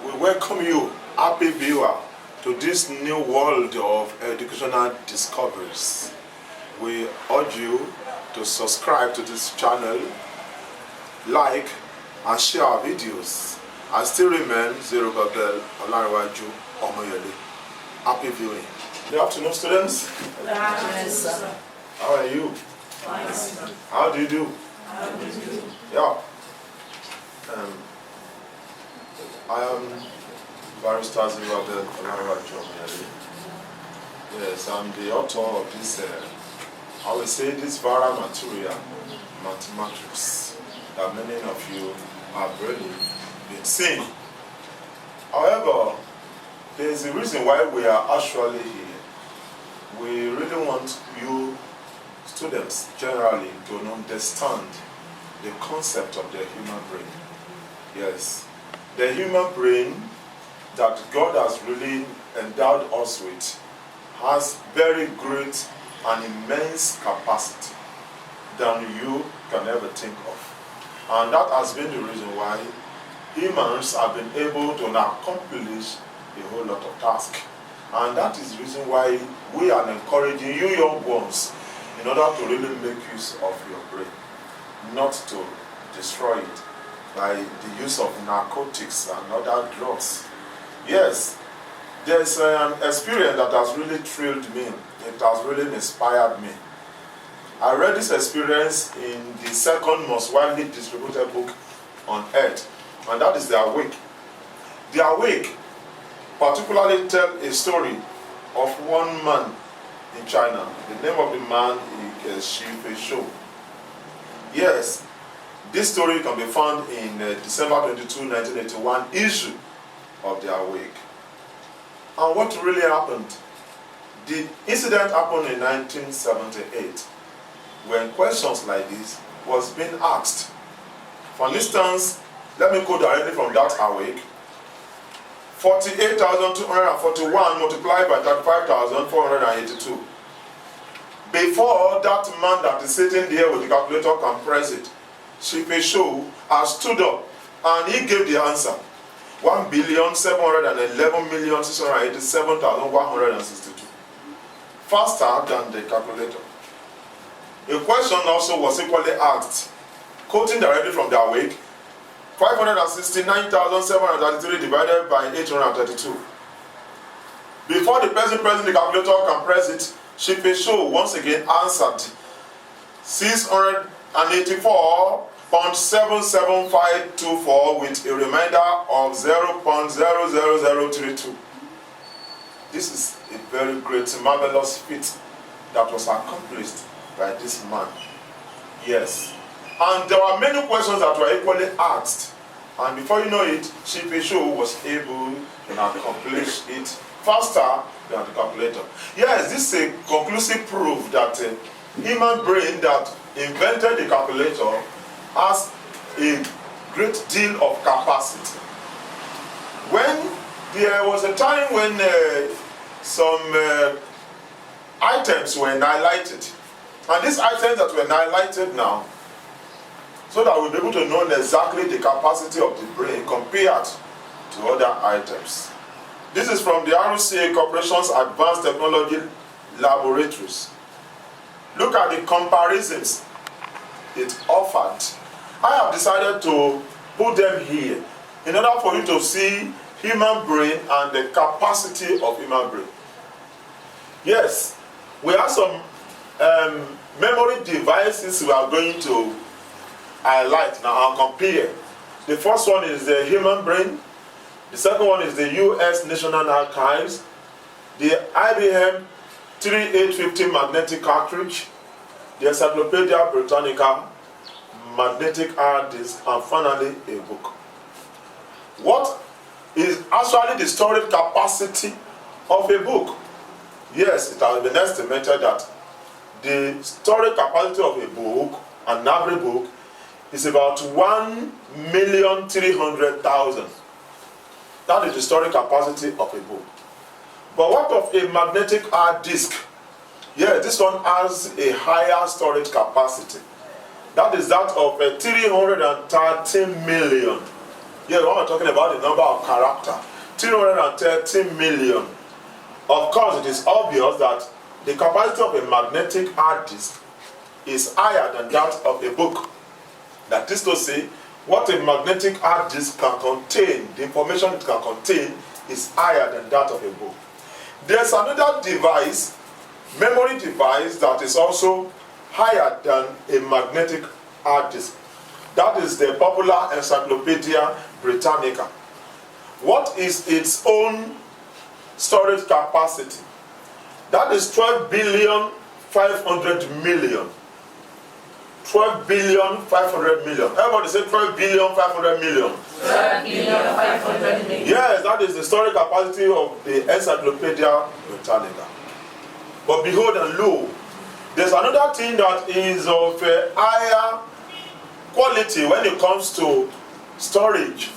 We welcome you, happy viewer, to this new world of educational discoveries. We urge you to subscribe to this channel, like and share our videos. I still remain Zerubbabel Olarewaju Omoyele. Happy viewing. Good afternoon, students. Yes, sir. How are you? Fine, sir. How do you do? How do you do? Yeah. I am Barrister Zerubbabel Olarewaju Omoyele. Yes, I'm the author of this, I will say this viral material, mathematics, that many of you have really been seeing. However, there is a reason why we are actually here. We really want you students generally to understand the concept of the human brain. Yes, the human brain that God has really endowed us with has very great and immense capacity than you can ever think of. And that has been the reason why humans have been able to accomplish a whole lot of tasks. And that is the reason why we are encouraging you young ones in order to really make use of your brain, not to destroy it by the use of narcotics and other drugs. Yes, there's an experience that has really thrilled me. It has really inspired me. I read this experience in the second most widely distributed book on earth, and that is The Awake. The Awake particularly tells a story of one man in China. The name of the man is Xu Feishou. Yes, this story can be found in December 22, 1981 issue of The Awake. And what really happened? The incident happened in 1978 when questions like this was being asked. For instance, let me quote directly from that Awake. 48,241 multiplied by 35,482. Before that man that is sitting there with the calculator can press it, Xu Feishou has stood up and he gave the answer. 1,711,687,162. Faster than the calculator. A question also was equally asked, quoting directly from The Awake, 569,733 divided by 832. Before the person pressing the calculator can press it, Xu Feishou once again answered 684.77524 with a remainder of 0.00032. This is a very great, marvelous feat that was accomplished by this man. Yes. And there were many questions that were equally asked. And before you know it, Xu Feishou was able to accomplish it faster than the calculator. Yes, this is a conclusive proof that a human brain that invented the calculator has a great deal of capacity. When there was a time when some items were annihilated, and these items that were annihilated now, so that we'll be able to know exactly the capacity of the brain compared to other items. This is from the RCA Corporation's Advanced Technology Laboratories. Look at the comparisons it offered. I have decided to put them here in order for you to see human brain and the capacity of human brain. Yes, we have some memory devices we are going to highlight now and compare. The first one is the human brain. The second one is the U.S. National Archives, the IBM 3850 magnetic cartridge, the Encyclopedia Britannica, magnetic hard disk, and finally a book. What is actually the storage capacity of a book? Yes, it has been estimated that the storage capacity of a book, an average book, is about 1,300,000. That is the storage capacity of a book. But what of a magnetic hard disk? Yeah, this one has a higher storage capacity. That is that of 313 million. Yeah, when we're talking about the number of character, 330 million. Of course, it is obvious that the capacity of a magnetic hard disk is higher than that of a book. That is to say, what a magnetic hard disk can contain, the information it can contain, is higher than that of a book. There's another device, memory device, that is also higher than a magnetic hard disk. That is the popular Encyclopedia Britannica. What is its own storage capacity? That is 12,500,000,000. 12,500,000,000. Everybody say 12,500,000,000. 12,500,000,000. Yes, that is the storage capacity of the Encyclopedia Britannica. But behold and lo, there's another thing that is of higher quality when it comes to storage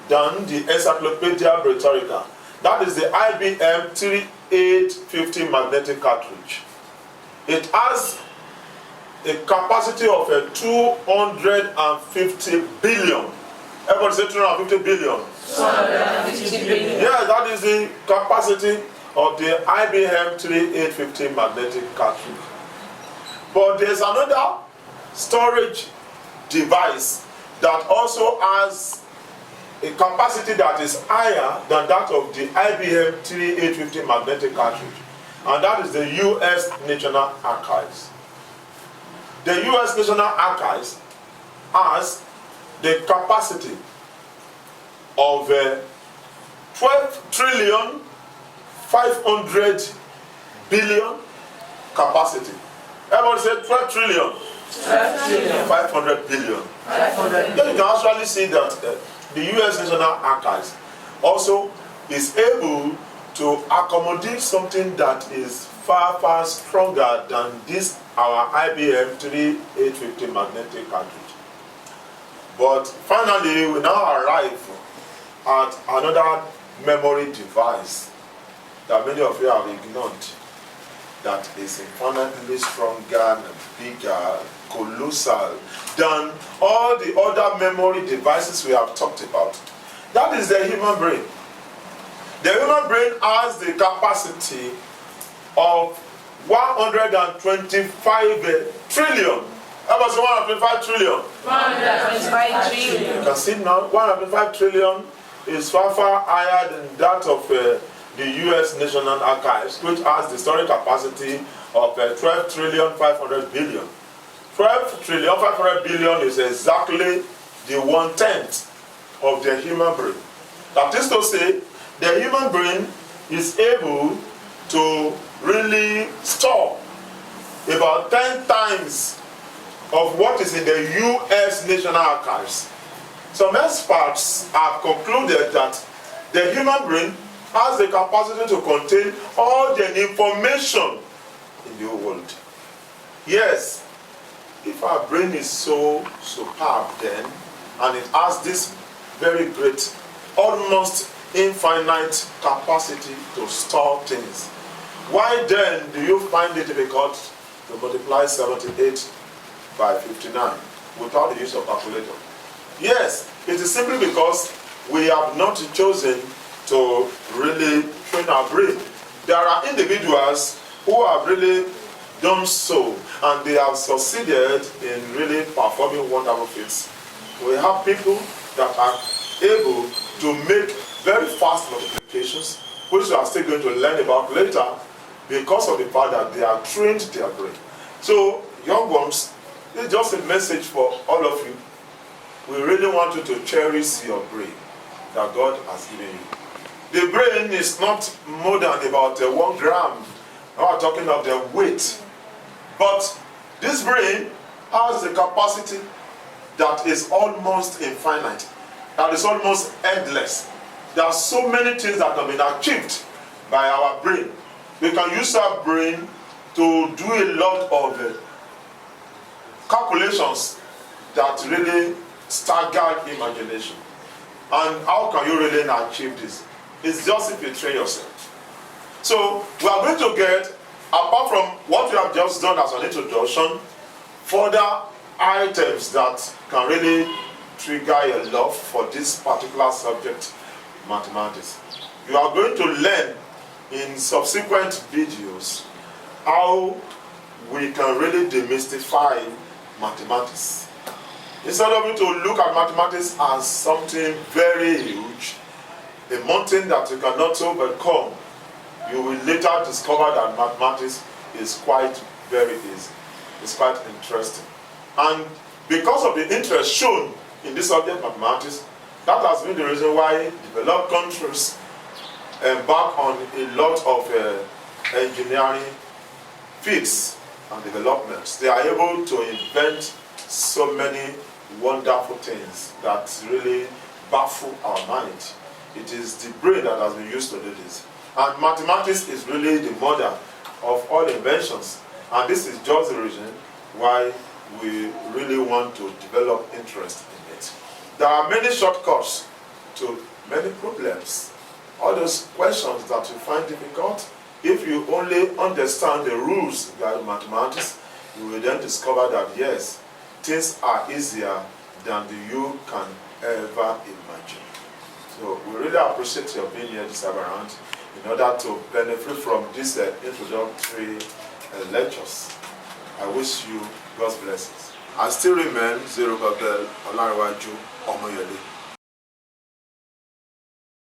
than the Encyclopedia Britannica. That is the IBM 3850 magnetic cartridge. It has a capacity of 250 billion. Everybody say 250 billion. 250 billion. Yes, that is the capacity of the IBM 3850 magnetic cartridge. But there's another storage device that also has a capacity that is higher than that of the IBM 3850 magnetic cartridge, and that is the US National Archives. The US National Archives has the capacity of 12,500,000,000,000 capacity. Everyone say 12,000,000,000,000. 500,000,000,000. 500 Then you can actually see that the US National Archives also is able to accommodate something that is far, far stronger than this our IBM 3850 magnetic cartridge. But finally, we now arrive at another memory device that many of you have ignored, that is infinitely stronger and bigger, colossal than all the other memory devices we have talked about. That is the human brain. The human brain has the capacity of 125 trillion. How about 125 trillion? 125 trillion. You can see now 125 trillion is far, far higher than that of the US National Archives, which has the storage capacity of 12,500,000,000,000. 12,500,000,000,000 is exactly the 1/10 of the human brain. That is to say, the human brain is able to really store about 10 times of what is in the US National Archives. Some experts have concluded that the human brain has the capacity to contain all the information in the whole world. Yes, if our brain is so superb then, and it has this very great, almost infinite capacity to store things, why then do you find it difficult to multiply 78 by 59 without the use of calculator? Yes, it is simply because we have not chosen to really train our brain. There are individuals who have really done so, and they have succeeded in really performing wonderful feats. We have people that are able to make very fast multiplications, which we are still going to learn about later, because of the fact that they have trained their brain. So, young ones, it's just a message for all of you. We really want you to cherish your brain that God has given you. The brain is not more than about 1 gram. Now we're talking of the weight. But this brain has the capacity that is almost infinite, that is almost endless. There are so many things that have been achieved by our brain. We can use our brain to do a lot of calculations that really stagger imagination. And how can you really achieve this? It's just if you train yourself. So we are going to get, apart from what we have just done as an introduction, further items that can really trigger your love for this particular subject, mathematics. You are going to learn in subsequent videos how we can really demystify mathematics. Instead of you to look at mathematics as something very huge, a mountain that you cannot overcome, you will later discover that mathematics is quite very easy. It's quite interesting. And because of the interest shown in this subject, mathematics, that has been the reason why developed countries embark on a lot of engineering feats and developments. They are able to invent so many wonderful things that really baffle our mind. It is the brain that has been used to do this. And mathematics is really the mother of all inventions. And this is just the reason why we really want to develop interest in it. There are many shortcuts to many problems. All those questions that you find difficult, if you only understand the rules of mathematics, you will then discover that yes, things are easier than you can ever imagine. So we really appreciate your being here this time around in order to benefit from these introductory lectures. I wish you God's blessings. I still remain Zerubbabel Olanrewaju Omoyele.